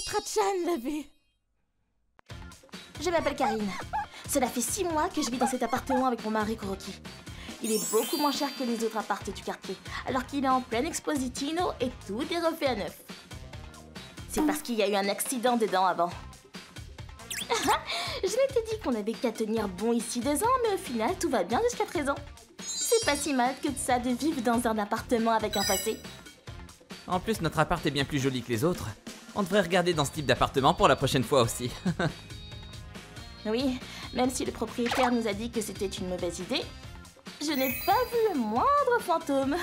Strachan l'avait. Je m'appelle Karine. Cela fait 6 mois que je vis dans cet appartement avec mon mari Kuroki. Il est beaucoup moins cher que les autres appartements du quartier, alors qu'il est en pleine Expositino et tout est refait à neuf. C'est parce qu'il y a eu un accident dedans avant. Je m'étais dit qu'on avait qu'à tenir bon ici 2 ans, mais au final, tout va bien jusqu'à présent. C'est pas si mal que de ça de vivre dans un appartement avec un passé. En plus, notre appart est bien plus joli que les autres. On devrait regarder dans ce type d'appartement pour la prochaine fois aussi. Oui, même si le propriétaire nous a dit que c'était une mauvaise idée, je n'ai pas vu le moindre fantôme.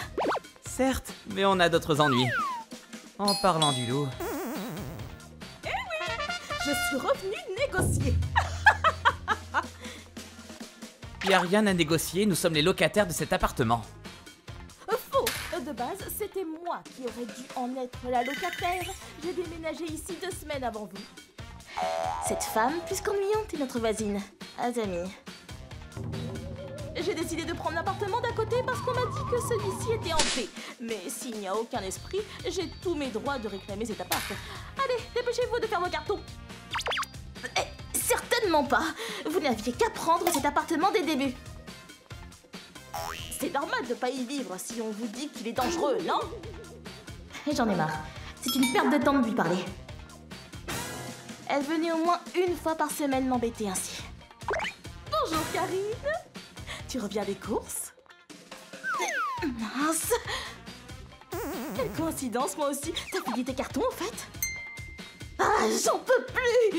Certes, mais on a d'autres ennuis. En parlant du loup... Eh oui, je suis revenue négocier. Y a rien à négocier, nous sommes les locataires de cet appartement. Faux. De base, c'était moi qui aurais dû en être la locataire. J'ai déménagé ici 2 semaines avant vous. Cette femme, plus qu'ennuyante, est notre voisine, Azami. J'ai décidé de prendre l'appartement d'à côté parce qu'on m'a dit que celui-ci était hanté. Mais s'il n'y a aucun esprit, j'ai tous mes droits de réclamer cet appart. Allez, dépêchez-vous de faire vos cartons. Certainement pas. Vous n'aviez qu'à prendre cet appartement dès le début. C'est normal de pas y vivre si on vous dit qu'il est dangereux, non? J'en ai marre. C'est une perte de temps de lui parler. Elle venait au moins 1 fois par semaine m'embêter ainsi. Bonjour Karine. Tu reviens des courses? Mince. Quelle coïncidence, moi aussi. T'as fini tes cartons en fait? Ah, j'en peux plus.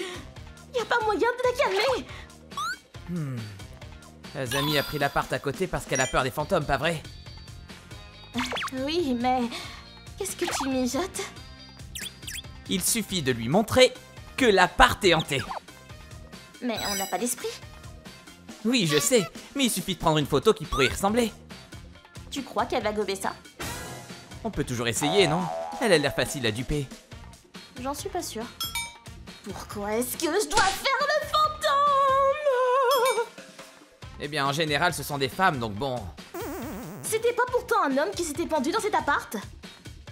Y a pas moyen de la calmer. Azami a pris l'appart à côté parce qu'elle a peur des fantômes, pas vrai? Oui, mais... Qu'est-ce que tu mijotes? Il suffit de lui montrer que l'appart est hanté. Mais on n'a pas d'esprit. Oui, je sais, mais il suffit de prendre une photo qui pourrait y ressembler. Tu crois qu'elle va gober ça? On peut toujours essayer, non? Elle a l'air facile à duper. J'en suis pas sûre. Pourquoi est-ce que je dois faire le fantôme? Eh bien, en général, ce sont des femmes, donc bon... C'était pas pourtant un homme qui s'était pendu dans cet appart?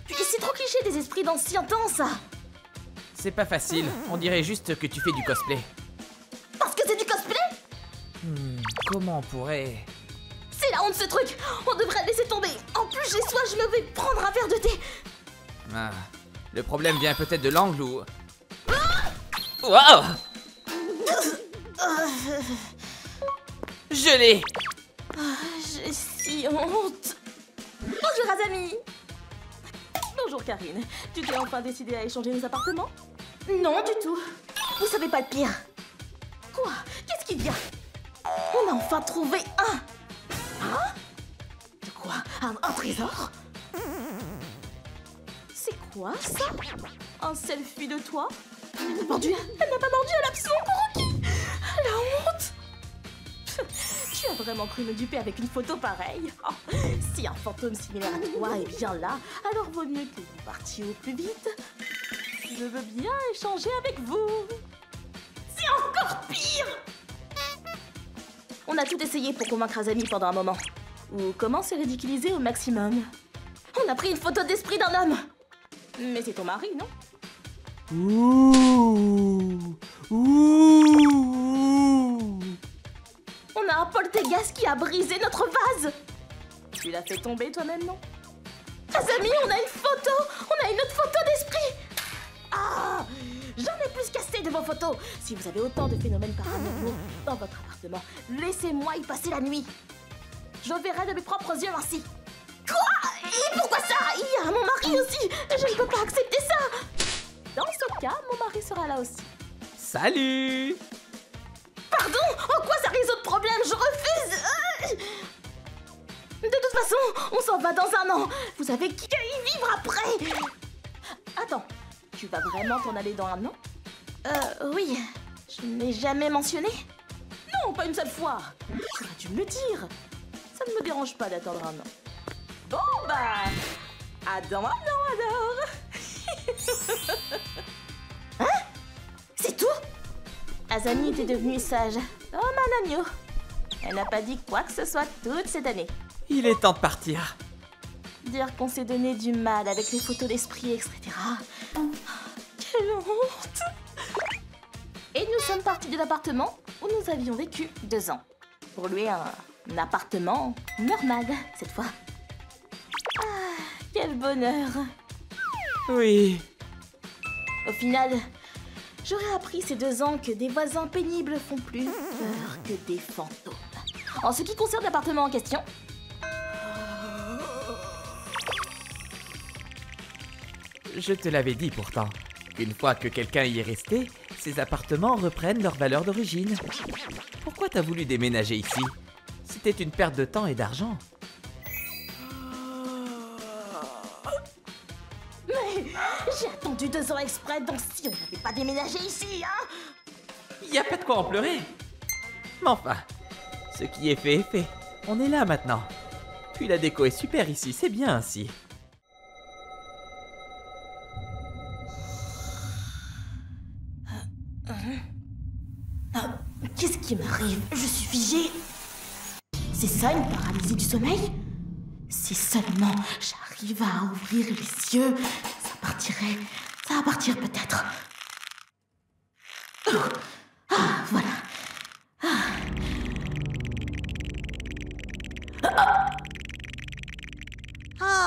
C'est trop cliché des esprits d'ancien temps, ça. C'est pas facile, on dirait juste que tu fais du cosplay. Parce que c'est du cosplay? Comment on pourrait... C'est la honte ce truc. On devrait le laisser tomber. En plus, j'ai soif, je me vais prendre un verre de thé. Ah, le problème vient peut-être de l'angle où... Wow! Je l'ai! J'ai si honte. Bonjour Azami. Bonjour Karine. Tu t'es enfin décidée à échanger nos appartements? Non du tout. Vous savez pas le pire. Quoi? Qu'est-ce qu'il y a? On a enfin trouvé un. Hein? De quoi? Un trésor? C'est quoi ça? Un selfie de toi? Elle n'a pas mordu, elle a absolument Kuroki! La honte! Tu as vraiment cru me duper avec une photo pareille? Oh, si un fantôme similaire à toi est bien là, alors vaut mieux que vous partiez au plus vite. Je veux bien échanger avec vous. C'est encore pire! On a tout essayé pour convaincre Azami pendant un moment. Ou comment se ridiculiser au maximum. On a pris une photo d'esprit d'un homme. Mais c'est ton mari, non? Ouh! Ouh! On a un poltergeist qui a brisé notre vase. Tu l'as fait tomber toi-même, non? Azami, on a une photo. On a une autre photo d'esprit. Ah! J'en ai plus qu'assez de vos photos. Si vous avez autant de phénomènes paranormaux dans votre appartement, laissez-moi y passer la nuit. Je verrai de mes propres yeux ainsi. Quoi? Et pourquoi ça? Il y a mon mari aussi. Je ne peux pas accepter ça. Dans ce cas, mon mari sera là aussi. Salut! Pardon? En quoi ça résout le problème? Je refuse. De toute façon, on s'en va dans un an. Vous avez qu'à y vivre après. Attends, tu vas vraiment t'en aller dans un an? Oui. Je n'ai jamais mentionné. Non, pas une seule fois. Tu aurais dû me le dire. Ça ne me dérange pas d'attendre un an. Bon bah, à dans un an alors. Hein? C'est tout? Azami était devenue sage. Comme un agneau. Elle n'a pas dit quoi que ce soit toute cette année. Il est temps de partir. Dire qu'on s'est donné du mal avec les photos d'esprit, etc. Quelle honte! Et nous sommes partis de l'appartement où nous avions vécu 2 ans. Pour louer un appartement normal, cette fois. Ah, quel bonheur! Oui. Au final, j'aurais appris ces 2 ans que des voisins pénibles font plus peur que des fantômes. En ce qui concerne l'appartement en question, Je te l'avais dit pourtant, qu'une fois que quelqu'un y est resté, ces appartements reprennent leur valeur d'origine. Pourquoi t'as voulu déménager ici? C'était une perte de temps et d'argent. mais j'ai attendu 2 ans exprès, donc si on n'avait pas déménagé ici, hein? Y a pas de quoi en pleurer. Mais enfin, ce qui est fait est fait. On est là maintenant. Puis la déco est super ici, c'est bien ainsi. Qu'est-ce qui m'arrive? Je suis figée. C'est ça une paralysie du sommeil? Si seulement j'arrive à ouvrir les yeux, ça partirait. Ça va partir peut-être. Ah, voilà.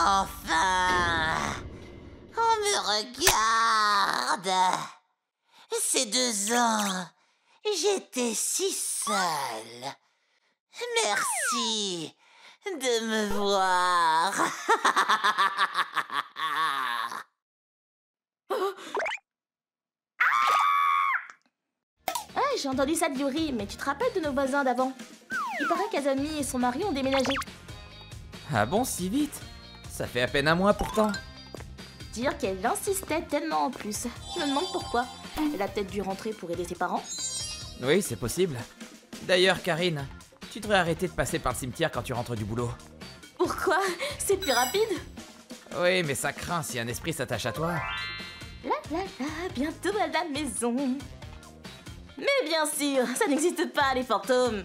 Enfin, on me regarde. Ces 2 ans, j'étais si seule. Merci de me voir. Ah, j'ai entendu ça de Yuri, mais tu te rappelles de nos voisins d'avant? Il paraît qu'Azami et son mari ont déménagé. Ah bon, si vite? Ça fait à peine un mois pourtant. Dire qu'elle insistait tellement en plus. Je me demande pourquoi. Elle a peut-être dû rentrer pour aider ses parents. Oui, c'est possible. D'ailleurs, Karine, tu devrais arrêter de passer par le cimetière quand tu rentres du boulot. Pourquoi? C'est plus rapide? Oui, mais ça craint si un esprit s'attache à toi. La, bientôt à la maison. Mais bien sûr, ça n'existe pas, les fantômes.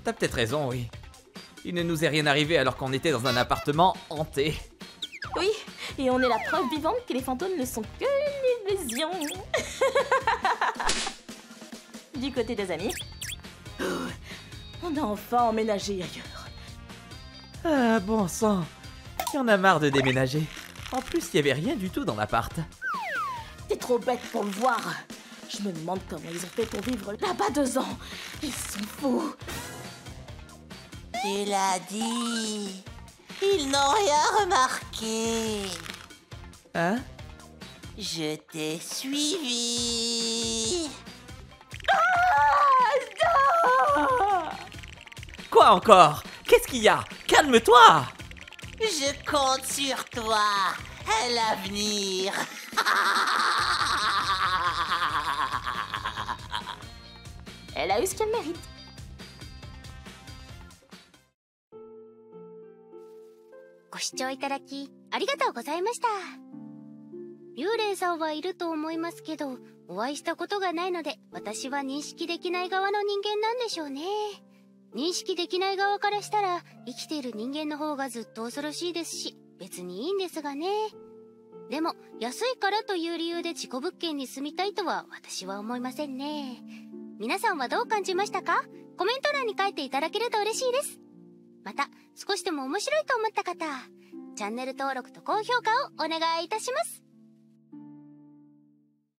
T'as peut-être raison, oui. Il ne nous est rien arrivé alors qu'on était dans un appartement hanté. Oui, et on est la preuve vivante que les fantômes ne sont que une illusion. Du côté des amis, on a enfin emménagé ailleurs. Ah, bon sang. Il y en a marre de déménager. En plus, il n'y avait rien du tout dans l'appart. T'es trop bête pour le voir. Je me demande comment ils ont fait pour vivre là-bas 2 ans. Ils sont fous. Tu l'as dit. Ils n'ont rien remarqué. Hein? Je t'ai suivi. Quoi encore? Qu'est-ce qu'il y a? Calme-toi! Je compte sur toi à l'avenir. Elle a eu ce qu'elle mérite. ご視聴いただきありがとうございました。幽霊さんはいると思いますけど、お会いしたことがないので、私は認識できない側の人間なんでしょうね。認識できない側からしたら、生きている人間の方がずっと恐ろしいですし、別にいいんですがね。でも、安いからという理由で事故物件に住みたいとは私は思いませんね。皆さんはどう感じましたか？コメント欄に書いていただけると嬉しいです。また、少しでも面白いと思った方、チャンネル登録と高評価をお願いいたします。